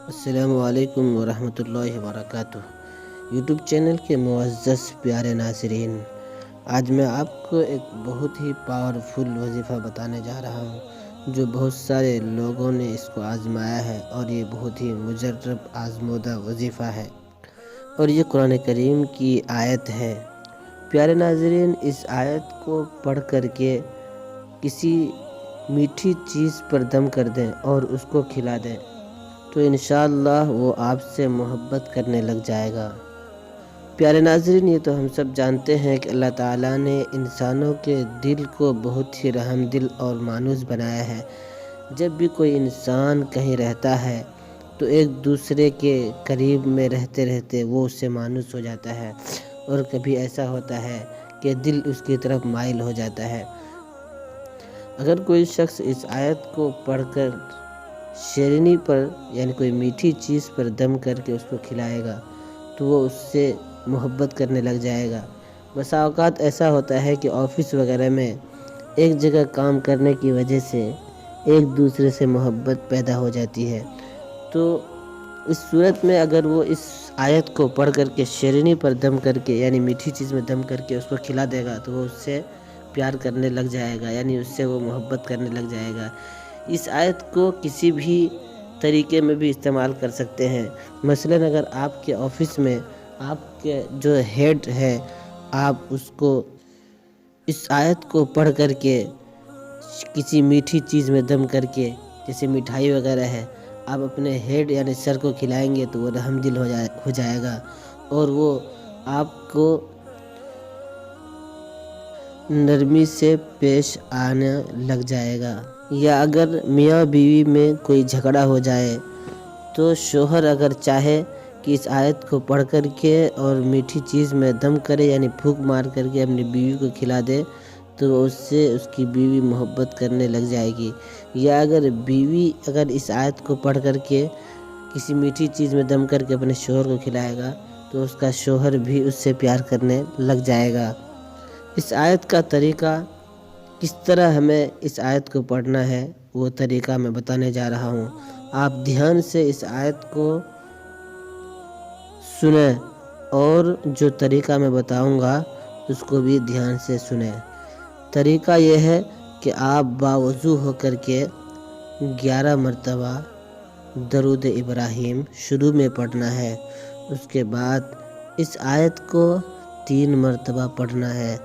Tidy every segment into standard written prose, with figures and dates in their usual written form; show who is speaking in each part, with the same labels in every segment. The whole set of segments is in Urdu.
Speaker 1: السلام علیکم ورحمۃ اللہ وبرکاتہ۔ یوٹیوب چینل کے معزز پیارے ناظرین، آج میں آپ کو ایک بہت ہی پاورفل وظیفہ بتانے جا رہا ہوں جو بہت سارے لوگوں نے اس کو آزمایا ہے، اور یہ بہت ہی مجرب آزمودہ وظیفہ ہے، اور یہ قرآن کریم کی آیت ہے۔ پیارے ناظرین، اس آیت کو پڑھ کر کے کسی میٹھی چیز پر دم کر دیں اور اس کو کھلا دیں تو انشاءاللہ وہ آپ سے محبت کرنے لگ جائے گا۔ پیارے ناظرین، یہ تو ہم سب جانتے ہیں کہ اللہ تعالیٰ نے انسانوں کے دل کو بہت ہی رحم دل اور مانوس بنایا ہے۔ جب بھی کوئی انسان کہیں رہتا ہے تو ایک دوسرے کے قریب میں رہتے رہتے وہ اس سے مانوس ہو جاتا ہے، اور کبھی ایسا ہوتا ہے کہ دل اس کی طرف مائل ہو جاتا ہے۔ اگر کوئی شخص اس آیت کو پڑھ کر شیرینی پر یعنی کوئی میٹھی چیز پر دم کر کے اس کو کھلائے گا تو وہ اس سے محبت کرنے لگ جائے گا۔ بسا اوقات ایسا ہوتا ہے کہ آفس وغیرہ میں ایک جگہ کام کرنے کی وجہ سے ایک دوسرے سے محبت پیدا ہو جاتی ہے، تو اس صورت میں اگر وہ اس آیت کو پڑھ کر کے شیرینی پر دم کر کے یعنی میٹھی چیز میں دم کر کے اس کو کھلا دے گا تو وہ اس سے پیار کرنے لگ جائے گا، یعنی اس سے وہ محبت کرنے لگ جائے گا۔ اس آیت کو کسی بھی طریقے میں بھی استعمال کر سکتے ہیں۔ مثلاً اگر آپ کے آفس میں آپ کے جو ہیڈ ہے، آپ اس کو اس آیت کو پڑھ کر کے کسی میٹھی چیز میں دم کر کے، جیسے مٹھائی وغیرہ ہے، آپ اپنے ہیڈ یعنی سر کو کھلائیں گے تو وہ رحم دل ہو جائے گا، اور وہ آپ کو نرمی سے پیش آنے لگ جائے گا۔ یا اگر میاں بیوی میں کوئی جھگڑا ہو جائے تو شوہر اگر چاہے کہ اس آیت کو پڑھ کر کے اور میٹھی چیز میں دم کرے یعنی پھونک مار کر کے اپنی بیوی کو کھلا دے تو اس سے اس کی بیوی محبت کرنے لگ جائے گی۔ یا اگر بیوی اس آیت کو پڑھ کر کے کسی میٹھی چیز میں دم کر کے اپنے شوہر کو کھلائے گا تو اس کا شوہر بھی اس سے پیار کرنے لگ جائے گا۔ اس آیت کا طریقہ، کس طرح ہمیں اس آیت کو پڑھنا ہے، وہ طریقہ میں بتانے جا رہا ہوں۔ آپ دھیان سے اس آیت کو سنیں، اور جو طریقہ میں بتاؤں گا اس کو بھی دھیان سے سنیں۔ طریقہ یہ ہے کہ آپ باوضو ہو کر کے 11 مرتبہ درود ابراہیم شروع میں پڑھنا ہے، اس کے بعد اس آیت کو 3 مرتبہ پڑھنا ہے،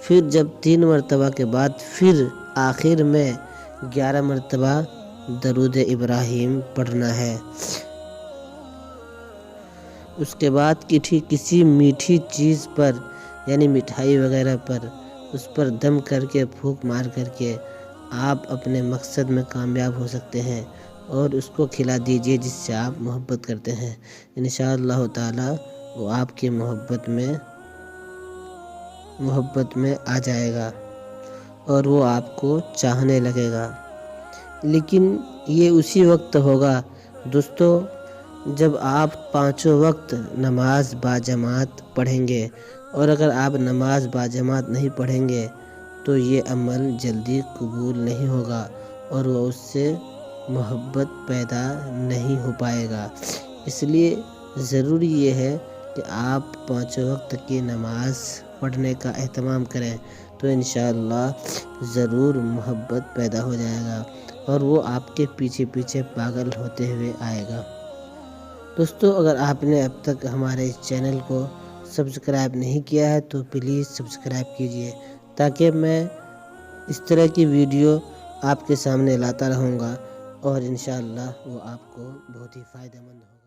Speaker 1: پھر جب 3 مرتبہ کے بعد پھر آخر میں 11 مرتبہ درود ابراہیم پڑھنا ہے۔ اس کے بعد کسی میٹھی چیز پر یعنی مٹھائی وغیرہ پر اس پر دم کر کے پھونک مار کر کے آپ اپنے مقصد میں کامیاب ہو سکتے ہیں، اور اس کو کھلا دیجئے جس سے آپ محبت کرتے ہیں۔ انشاءاللہ تعالی وہ آپ کی محبت میں آ جائے گا اور وہ آپ کو چاہنے لگے گا۔ لیکن یہ اسی وقت ہوگا دوستو جب آپ 5 وقت نماز باجماعت پڑھیں گے، اور اگر آپ نماز باجماعت نہیں پڑھیں گے تو یہ عمل جلدی قبول نہیں ہوگا اور وہ اس سے محبت پیدا نہیں ہو پائے گا۔ اس لیے ضروری یہ ہے کہ آپ 5 وقت کی نماز پڑھنے کا اہتمام کریں تو انشاءاللہ ضرور محبت پیدا ہو جائے گا، اور وہ آپ کے پیچھے پیچھے پاگل ہوتے ہوئے آئے گا۔ دوستو، اگر آپ نے اب تک ہمارے اس چینل کو سبسکرائب نہیں کیا ہے تو پلیز سبسکرائب کیجئے، تاکہ میں اس طرح کی ویڈیو آپ کے سامنے لاتا رہوں گا، اور انشاءاللہ وہ آپ کو بہت ہی فائدہ مند ہو۔